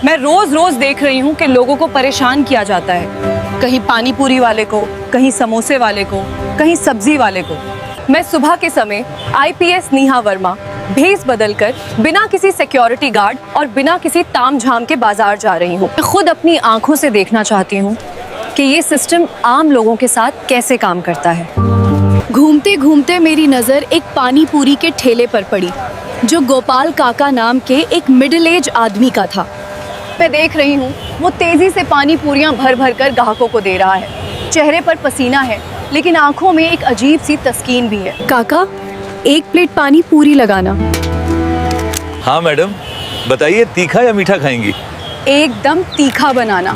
मैं रोज रोज देख रही हूँ कि लोगों को परेशान किया जाता है, कहीं पानी पूरी वाले को, कहीं समोसे वाले को, कहीं सब्जी वाले को। मैं सुबह के समय आईपीएस नेहा वर्मा भेस बदलकर बिना किसी सिक्योरिटी गार्ड और बिना किसी तामझाम के बाजार जा रही हूँ। मैं खुद अपनी आंखों से देखना चाहती हूँ कि ये सिस्टम आम लोगों के साथ कैसे काम करता है। घूमते घूमते मेरी नज़र एक पानी पूरी के ठेले पर पड़ी जो गोपाल काका नाम के एक मिडिल एज आदमी का था। मैं देख रही हूँ वो तेजी से पानी पूरियाँ भर भर कर ग्राहकों को दे रहा है। चेहरे पर पसीना है लेकिन आंखों में एक अजीब सी तस्कीन भी है। काका, एक प्लेट पानी पूरी लगाना। हाँ मैडम, बताइए तीखा या मीठा खाएंगी? एकदम तीखा बनाना,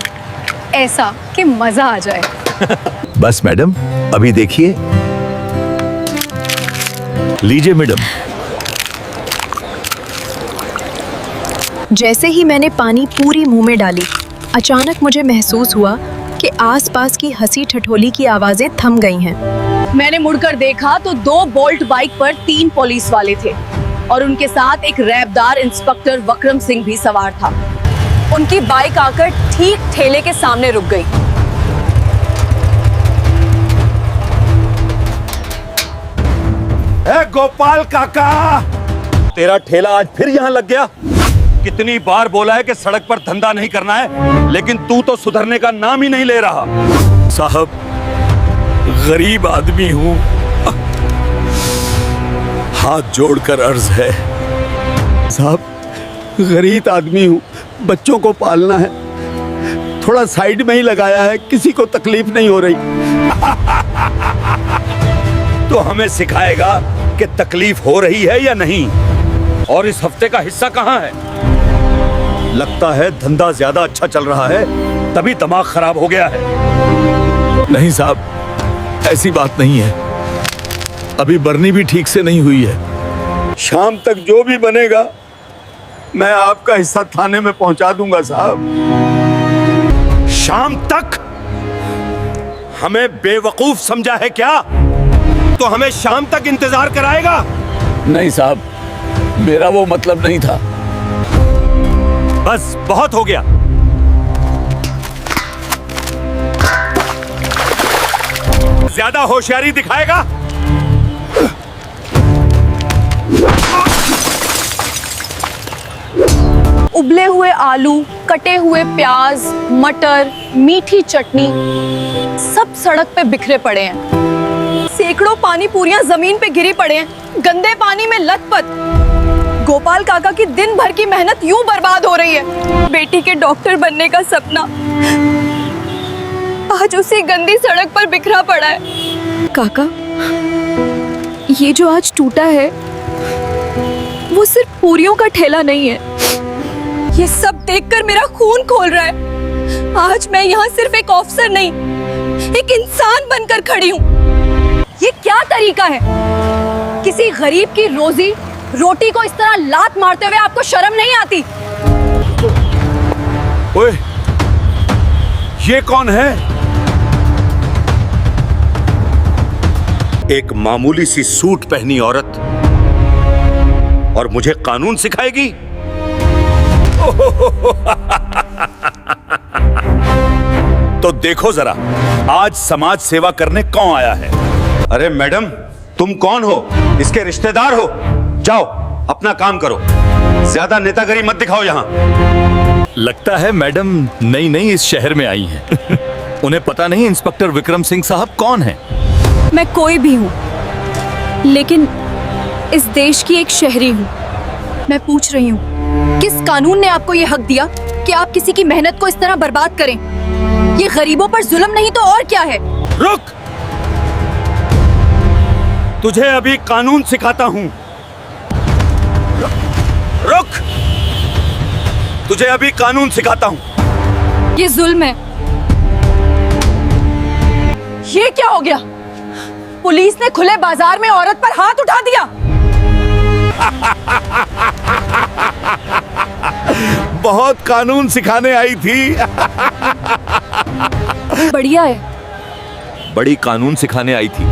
ऐसा कि मजा आ जाए। बस मैडम, अभी देखिए, लीजिए मैडम। जैसे ही मैंने पानी पूरी मुंह में डाली, अचानक मुझे महसूस हुआ कि आसपास की हंसी ठिठोली की आवाजें थम गई हैं। मैंने मुड़कर देखा तो 2 बोल्ट बाइक पर 3 पुलिस वाले थे और उनके साथ एक रैबदार इंस्पेक्टर वक्रम सिंह भी सवार था। उनकी बाइक आकर ठीक ठेले के सामने रुक गई। ए गोपाल काका, तेरा ठेला आज फिर यहाँ लग गया। कितनी बार बोला है कि सड़क पर धंधा नहीं करना है, लेकिन तू तो सुधरने का नाम ही नहीं ले रहा। साहब, गरीब आदमी हूँ, हाथ जोड़कर अर्ज है। साहब, गरीब आदमी हूँ, बच्चों को पालना है, थोड़ा साइड में ही लगाया है, किसी को तकलीफ नहीं हो रही। तो हमें सिखाएगा कि तकलीफ हो रही है या नहीं। और इस हफ्ते का हिस्सा कहाँ है? लगता है धंधा ज्यादा अच्छा चल रहा है, तभी दिमाग खराब हो गया है। नहीं साहब, ऐसी बात नहीं है, अभी बरनी भी ठीक से नहीं हुई है। शाम तक जो भी बनेगा मैं आपका हिस्सा थाने में पहुंचा दूंगा साहब। शाम तक? हमें बेवकूफ समझा है क्या? तो हमें शाम तक इंतजार कराएगा? नहीं साहब, मेरा वो मतलब नहीं था। बस बहुत हो गया। ज्यादा होशियारी दिखाएगा? उबले हुए आलू, कटे हुए प्याज, मटर, मीठी चटनी सब सड़क पे बिखरे पड़े हैं। सैकड़ों पानी पूरियां जमीन पे गिरी पड़े हैं, गंदे पानी में लथपथ। गोपाल काका की दिन भर की मेहनत यूं बर्बाद हो रही है। बेटी के डॉक्टर बनने का सपना आज उसी गंदी सड़क पर बिखरा पड़ा है। काका, ये जो आज टूटा है वो सिर्फ पूरियों का ठेला नहीं है। ये सब देखकर मेरा खून खोल रहा है। आज मैं यहाँ सिर्फ एक ऑफिसर नहीं, एक इंसान बनकर खड़ी हूँ। ये क्या तरीका है? किसी गरीब की रोजी रोटी को इस तरह लात मारते हुए आपको शर्म नहीं आती? ओए, ये कौन है? एक मामूली सी सूट पहनी औरत और मुझे कानून सिखाएगी? तो देखो जरा, आज समाज सेवा करने कौन आया है। अरे मैडम, तुम कौन हो? इसके रिश्तेदार हो? जाओ अपना काम करो, ज्यादा नेतागिरी मत दिखाओ यहाँ। लगता है मैडम नई नई इस शहर में आई हैं। उन्हें पता नहीं इंस्पेक्टर विक्रम सिंह साहब कौन हैं। मैं कोई भी हूँ, लेकिन इस देश की एक शहरी हूँ। मैं पूछ रही हूँ, किस कानून ने आपको ये हक दिया कि आप किसी की मेहनत को इस तरह बर्बाद करें? ये गरीबों पर जुल्म नहीं तो और क्या है? रुक, तुझे अभी कानून सिखाता हूँ। रुक, तुझे अभी कानून सिखाता हूँ। ये जुल्म है। ये क्या हो गया? पुलिस ने खुले बाजार में औरत पर हाथ उठा दिया। बहुत कानून सिखाने आई थी। बढ़िया है। बड़ी कानून सिखाने आई थी।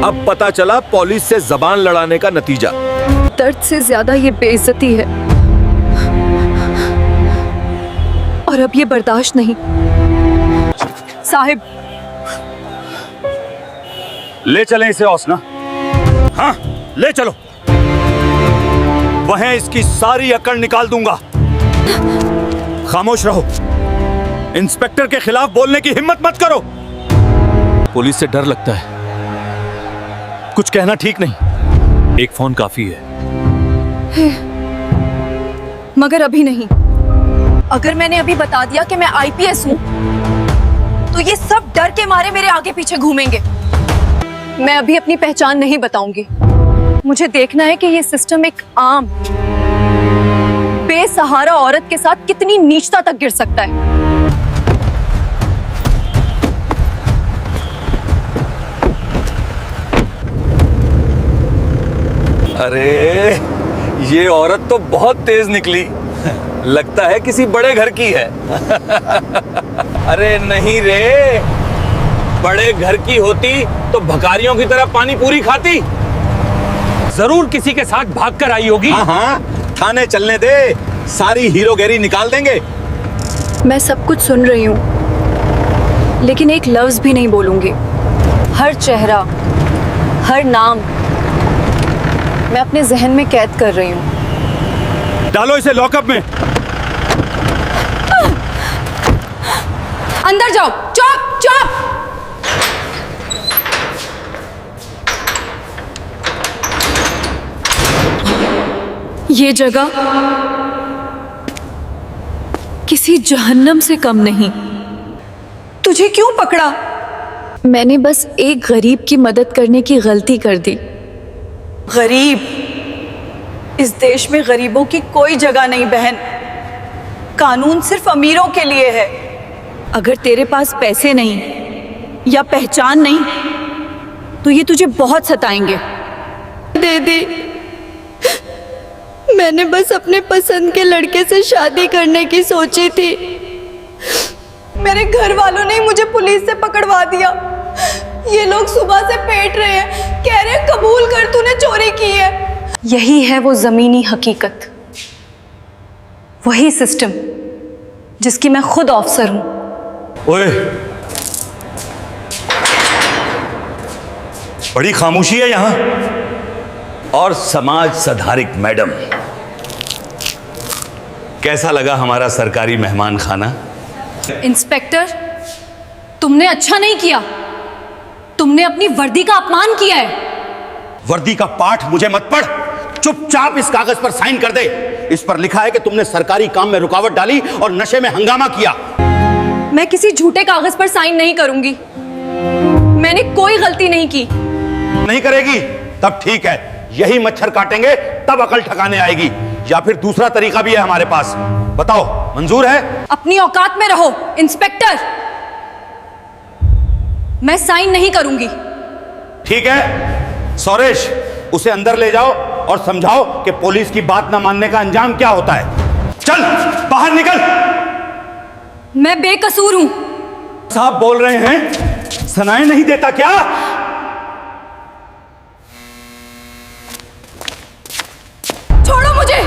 अब पता चला पुलिस से जबान लड़ाने का नतीजा। दर्द से ज्यादा ये बेइज्जती है। और अब ये बर्दाश्त नहीं। साहिब, ले चलें इसे औसना। हाँ, ले चलो। वहीं इसकी सारी अकड़ निकाल दूंगा। खामोश रहो। इंस्पेक्टर के खिलाफ बोलने की हिम्मत मत करो। पुलिस से डर लगता है, कुछ कहना ठीक नहीं। एक फोन काफी है। मगर अभी नहीं। अगर मैंने अभी बता दिया कि मैं आईपीएस हूं, तो ये सब डर के मारे मेरे आगे पीछे घूमेंगे। मैं अभी अपनी पहचान नहीं बताऊंगी। मुझे देखना है कि ये सिस्टम एक आम बेसहारा औरत के साथ कितनी नीचता तक गिर सकता है। अरे ये औरत तो बहुत तेज निकली, लगता है किसी बड़े घर की है। अरे नहीं रे, बड़े घर की होती तो भकारियों की तरह पानी पूरी खाती। जरूर किसी के साथ भागकर आई होगी। हाँ हाँ, थाने चलने दे, सारी हीरोगिरी निकाल देंगे। मैं सब कुछ सुन रही हूँ, लेकिन एक लफ्ज भी नहीं बोलूंगी। हर चेहरा, हर नाम मैं अपने जहन में कैद कर रही हूँ। डालो इसे लॉकअप में। अंदर जाओ। चुप चुप। ये जगह किसी जहन्नम से कम नहीं। तुझे क्यों पकड़ा? मैंने बस एक गरीब की मदद करने की गलती कर दी। गरीब? इस देश में गरीबों की कोई जगह नहीं बहन। कानून सिर्फ अमीरों के लिए है। अगर तेरे पास पैसे नहीं या पहचान नहीं, तो ये तुझे बहुत सताएंगे। दीदी, मैंने बस अपने पसंद के लड़के से शादी करने की सोची थी। मेरे घर वालों ने मुझे पुलिस से पकड़वा दिया। ये लोग सुबह से पेट रहे हैं, कह रहे हैं कबूल कर तूने चोरी की है। यही है वो जमीनी हकीकत, वही सिस्टम जिसकी मैं खुद ऑफिसर हूं। ओए, बड़ी खामोशी है यहां। और समाज सुधारक मैडम, कैसा लगा हमारा सरकारी मेहमान खाना? इंस्पेक्टर, तुमने अच्छा नहीं किया। तुमने अपनी वर्दी का अपमान किया है। वर्दी का पाठ मुझे मत पढ़, चुपचाप इस कागज पर साइन कर दे। इस पर लिखा है कि तुमने सरकारी काम में रुकावट डाली और नशे में हंगामा किया। मैं किसी झूठे कागज पर साइन नहीं करूंगी। मैंने कोई गलती नहीं की। नहीं करेगी? तब ठीक है, यही मच्छर काटेंगे तब अकल ठिकाने आएगी। या फिर दूसरा तरीका भी है हमारे पास। बताओ, मंजूर है? अपनी औकात में रहो इंस्पेक्टर। मैं साइन नहीं करूंगी। ठीक है सौरेश, उसे अंदर ले जाओ और समझाओ कि पुलिस की बात ना मानने का अंजाम क्या होता है। चल बाहर निकल। मैं बेकसूर हूं। साहब बोल रहे हैं, सुनाई नहीं देता क्या? छोड़ो मुझे,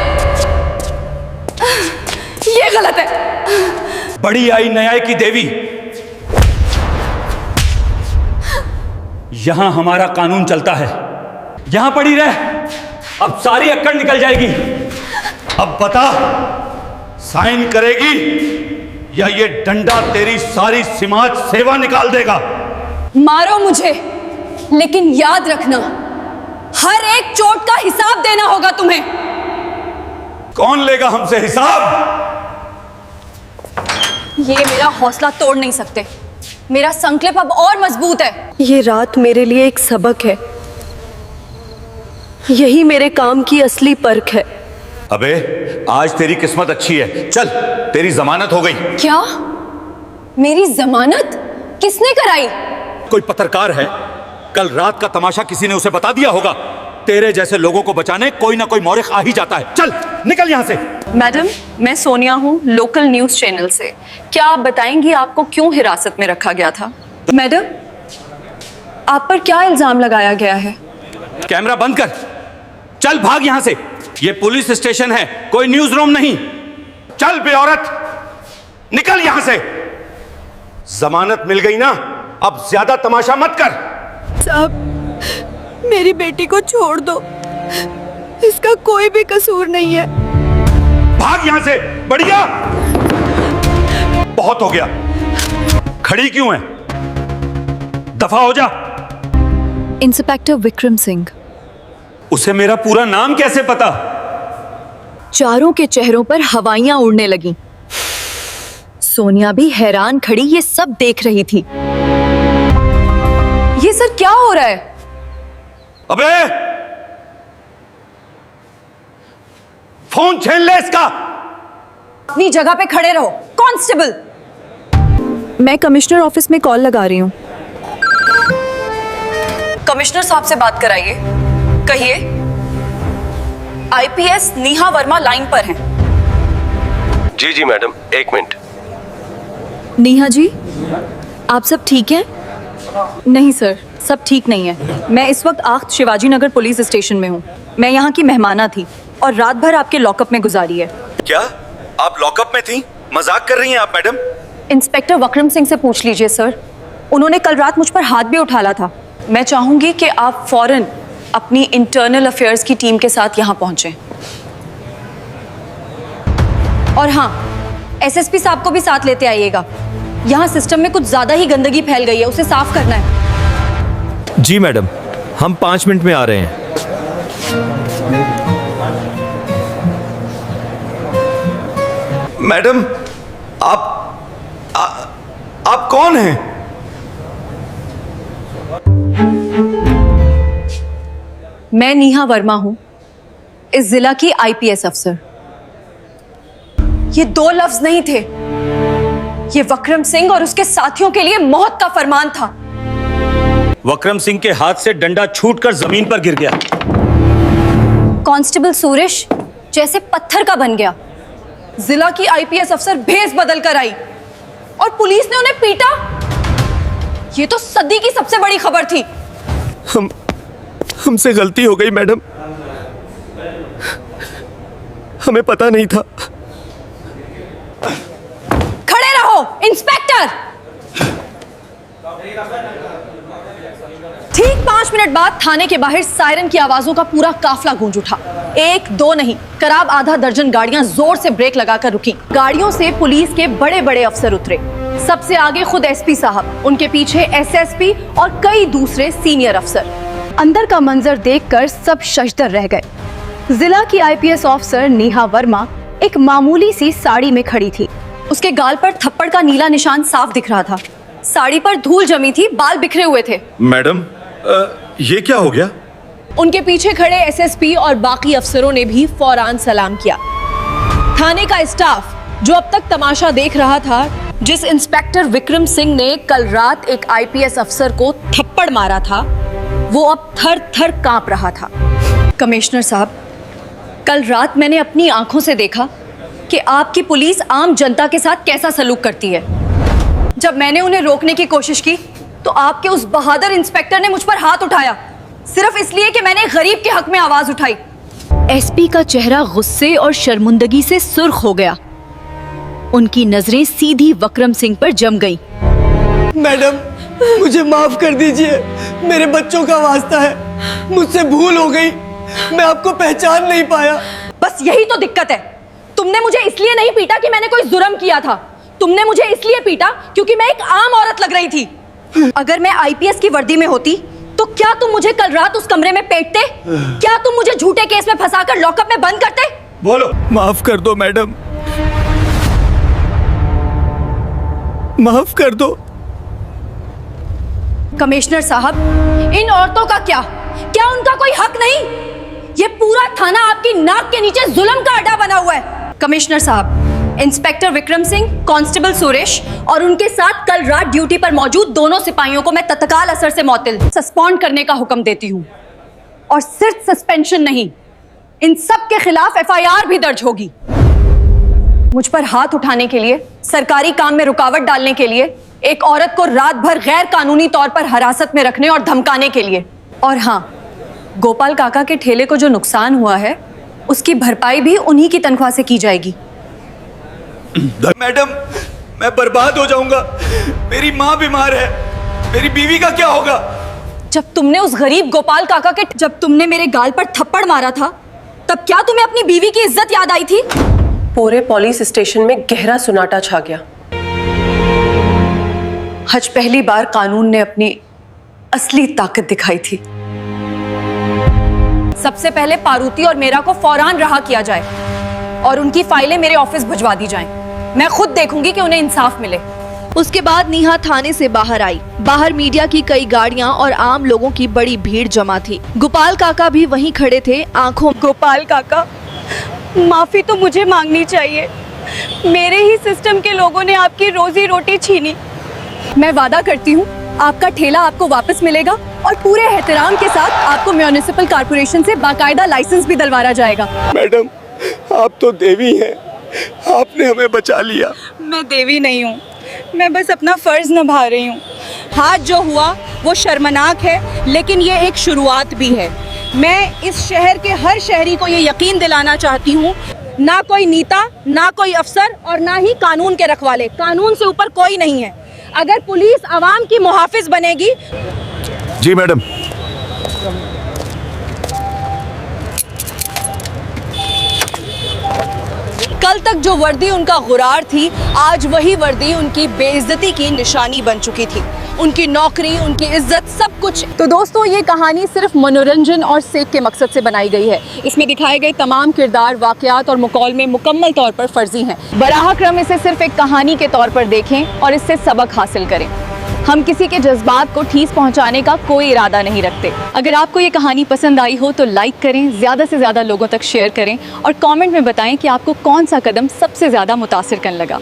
ये गलत है। बड़ी आई न्याय की देवी। यहां हमारा कानून चलता है, यहां पड़ी रह, अब सारी अक्कड़ निकल जाएगी। अब बता, साइन करेगी या ये डंडा तेरी सारी समाज सेवा निकाल देगा? मारो मुझे, लेकिन याद रखना, हर एक चोट का हिसाब देना होगा तुम्हें। कौन लेगा हमसे हिसाब? ये मेरा हौसला तोड़ नहीं सकते। मेरा संकल्प अब और मजबूत है। ये रात मेरे लिए एक सबक है। यही मेरे काम की असली परख है। अबे, आज तेरी किस्मत अच्छी है। चल, तेरी जमानत हो गई। क्या? मेरी जमानत किसने कराई? कोई पत्रकार है, कल रात का तमाशा किसी ने उसे बता दिया होगा। तेरे जैसे लोगों को बचाने कोई ना कोई मौरिख आ ही जाता है। चल निकल यहां से। मैडम, मैं सोनिया हूँ, लोकल न्यूज चैनल से। क्या आप बताएंगी आपको क्यों हिरासत में रखा गया था? मैडम, आप पर क्या इल्जाम लगाया गया है? कैमरा बंद कर, चल भाग यहां से। ये पुलिस स्टेशन है, कोई न्यूज रूम नहीं। चल बे औरत। निकल यहां से। जमानत मिल गई ना, अब ज्यादा तमाशा मत कर। साहब, मेरी बेटी को छोड़ दो, इसका कोई भी कसूर नहीं है। भाग यहां से, बढ़िया। बहुत हो गया, खड़ी क्यों है? दफा हो जा। इंस्पेक्टर विक्रम सिंह। उसे मेरा पूरा नाम कैसे पता? चारों के चेहरों पर हवाइयां उड़ने लगीं। सोनिया भी हैरान खड़ी ये सब देख रही थी। ये सर क्या हो रहा है? अबे, फोन छीन ले इसका। अपनी जगह पे खड़े रहो। कांस्टेबल, मैं कमिश्नर ऑफिस में कॉल लगा रही हूँ। कमिश्नर साहब से बात कराइए। कहिए, आईपीएस नेहा वर्मा लाइन पर हैं। जी जी मैडम, एक मिनट। नेहा जी, आप सब ठीक हैं? नहीं सर, सब ठीक नहीं है। मैं इस वक्त आख्त शिवाजी नगर पुलिस स्टेशन में हूँ। मैं यहाँ की मेहमाना थी और रात भर आपके लॉकअप में गुजारी है। क्या आप लॉकअप में थी? मजाक कर रही हैं आप मैडम? इंस्पेक्टर विक्रम सिंह से पूछ लीजिए सर, उन्होंने कल रात मुझ पर हाथ भी उठाया था। मैं चाहूंगी कि आप फौरन अपनी इंटरनल अफेयर्स की टीम के साथ यहाँ पहुंचें। और हाँ, एसएसपी साहब को भी साथ लेते आइएगा। यहाँ सिस्टम में कुछ ज्यादा ही गंदगी फैल गई है, उसे साफ करना है। जी मैडम, हम 5 मिनट में आ रहे हैं। मैडम, आप कौन हैं? मैं नेहा वर्मा हूं, इस जिला की आईपीएस अफसर। ये 2 लफ्ज नहीं थे, ये विक्रम सिंह और उसके साथियों के लिए मौत का फरमान था। विक्रम सिंह के हाथ से डंडा छूटकर जमीन पर गिर गया। कांस्टेबल सुरेश जैसे पत्थर का बन गया। जिला की आईपीएस अफसर भेस बदल कर आई और पुलिस ने उन्हें पीटा। ये तो सदी की सबसे बड़ी खबर थी। हमसे गलती हो गई मैडम, हमें पता नहीं था। खड़े रहो इंस्पेक्टर। ठीक 5 मिनट बाद थाने के बाहर सायरन की आवाजों का पूरा काफला गूंज उठा। 1, 2 नहीं, करीब आधा दर्जन गाड़ियां जोर से ब्रेक लगाकर रुकी। गाड़ियों से पुलिस के बड़े बड़े अफसर उतरे। सबसे आगे खुद एसपी साहब, उनके पीछे एसएसपी और कई दूसरे सीनियर अफसर। अंदर का मंजर देखकर सब शशदर रह गए। जिला की आईपीएस ऑफिसर नेहा वर्मा एक मामूली सी साड़ी में खड़ी थी। उसके गाल पर थप्पड़ का नीला निशान साफ दिख रहा था। साड़ी पर धूल जमी थी, बाल बिखरे हुए थे। मैडम, ये क्या हो गया? उनके पीछे खड़े एसएसपी और बाकी अफसरों ने भी फौरन सलाम किया। थाने का स्टाफ जो अब तक तमाशा देख रहा था, जिस इंस्पेक्टर विक्रम सिंह ने कल रात एक आईपीएस अफसर को थप्पड़ मारा था, वो अब थर थर कांप रहा था। कमिश्नर साहब, कल रात मैंने अपनी आंखों से देखा कि आपकी पुलिस आम जनता के साथ कैसा सलूक करती है। जब मैंने उन्हें रोकने की कोशिश की तो आपके उस बहादुर इंस्पेक्टर ने मुझ पर हाथ उठाया, सिर्फ इसलिए कि मैंने गरीब के हक में आवाज उठाई। एसपी का चेहरा गुस्से और शर्मिंदगी से सुर्ख हो गया। उनकी नजरें सीधी विक्रम सिंह पर जम गईं। मैडम, मुझे माफ कर दीजिए, मेरे बच्चों का वास्ता है, मुझसे भूल हो गई, मैं आपको पहचान नहीं पाया। बस यही तो दिक्कत है। तुमने मुझे इसलिए नहीं पीटा कि मैंने कोई जुर्म किया था, तुमने मुझे इसलिए पीटा क्योंकि मैं एक आम औरत लग रही थी। अगर मैं आईपीएस की वर्दी में होती तो क्या तुम मुझे कल रात उस कमरे में पेटते? क्या तुम मुझे झूठे केस में फंसाकर लॉकअप में बंद करते? बोलो। माफ कर दो मैडम, माफ कर दो। कमिश्नर साहब, इन औरतों का क्या उनका कोई हक नहीं? ये पूरा थाना आपकी नाक के नीचे जुल्म का अड्डा बना हुआ है। कमिश्नर साहब, इंस्पेक्टर विक्रम सिंह, कांस्टेबल सुरेश और उनके साथ कल रात ड्यूटी पर मौजूद दोनों सिपाहियों को मैं तत्काल असर से मुअत्तल सस्पेंड करने का हुक्म देती हूँ। और सिर्फ सस्पेंशन नहीं, इन सब के खिलाफ एफआईआर भी दर्ज होगी। मुझ पर हाथ उठाने के लिए, सरकारी काम में रुकावट डालने के लिए, एक औरत को रात भर गैर कानूनी तौर पर हिरासत में रखने और धमकाने के लिए। और हाँ, गोपाल काका के ठेले को जो नुकसान हुआ है, उसकी भरपाई भी उन्हीं की तनख्वाह से की जाएगी। मैडम, मैं बर्बाद हो जाऊंगा। मेरी माँ बीमार है, मेरी बीवी का क्या होगा? जब तुमने उस गरीब गोपाल काका के जब तुमने मेरे गाल पर थप्पड़ मारा था, तब क्या तुम्हें अपनी बीवी की इज्जत याद आई थी? पूरे पुलिस स्टेशन में गहरा सुनाटा छा गया। आज पहली बार कानून ने अपनी असली ताकत दिखाई थी। सबसे पहले पारूती और मेरा को फौरान रहा किया जाए और उनकी फाइलें मेरे ऑफिस भिजवा दी जाएं। मैं खुद देखूंगी कि उन्हें इंसाफ मिले। उसके बाद नेहा थाने से बाहर आई। बाहर मीडिया की कई गाड़ियां और आम लोगों की बड़ी भीड़ जमा थी। गोपाल काका भी वहीं खड़े थे, आंखों। गोपाल काका, माफी तो मुझे मांगनी चाहिए। मेरे ही सिस्टम के लोगों ने आपकी रोजी रोटी छीनी। मैं वादा करती हूँ आपका ठेला आपको वापस मिलेगा और पूरे एहतराम के साथ आपको म्युनिसिपल कॉर्पोरेशन से बाकायदा लाइसेंस भी दिलवाया जाएगा। मैडम, आप तो देवी हैं, आपने हमें बचा लिया। मैं देवी नहीं हूँ, मैं बस अपना फर्ज निभा रही हूँ। हाथ जो हुआ वो शर्मनाक है, लेकिन ये एक शुरुआत भी है। मैं इस शहर के हर शहरी को ये यकीन दिलाना चाहती हूँ, ना कोई नेता, ना कोई अफसर और ना ही कानून के रखवाले। कानून से ऊपर कोई नहीं है। अगर पुलिस आवाम की मुहाफिज बनेगी। जी मैडम। कल तक जो वर्दी उनका गुरार थी, आज वही वर्दी उनकी बेइज्जती की निशानी बन चुकी थी। उनकी नौकरी, उनकी इज्जत, सब कुछ। तो दोस्तों, ये कहानी सिर्फ मनोरंजन और सेक के मकसद से बनाई गई है। इसमें दिखाए गए तमाम किरदार, वाकयात और मकौल में मुकम्मल तौर पर फर्जी हैं। बराह क्रम इसे सिर्फ एक कहानी के तौर पर देखें और इससे सबक हासिल करें। हम किसी के जज्बात को ठेस पहुंचाने का कोई इरादा नहीं रखते। अगर आपको ये कहानी पसंद आई हो तो लाइक करें, ज़्यादा से ज़्यादा लोगों तक शेयर करें और कमेंट में बताएं कि आपको कौन सा कदम सबसे ज़्यादा मुतासिर करने लगा।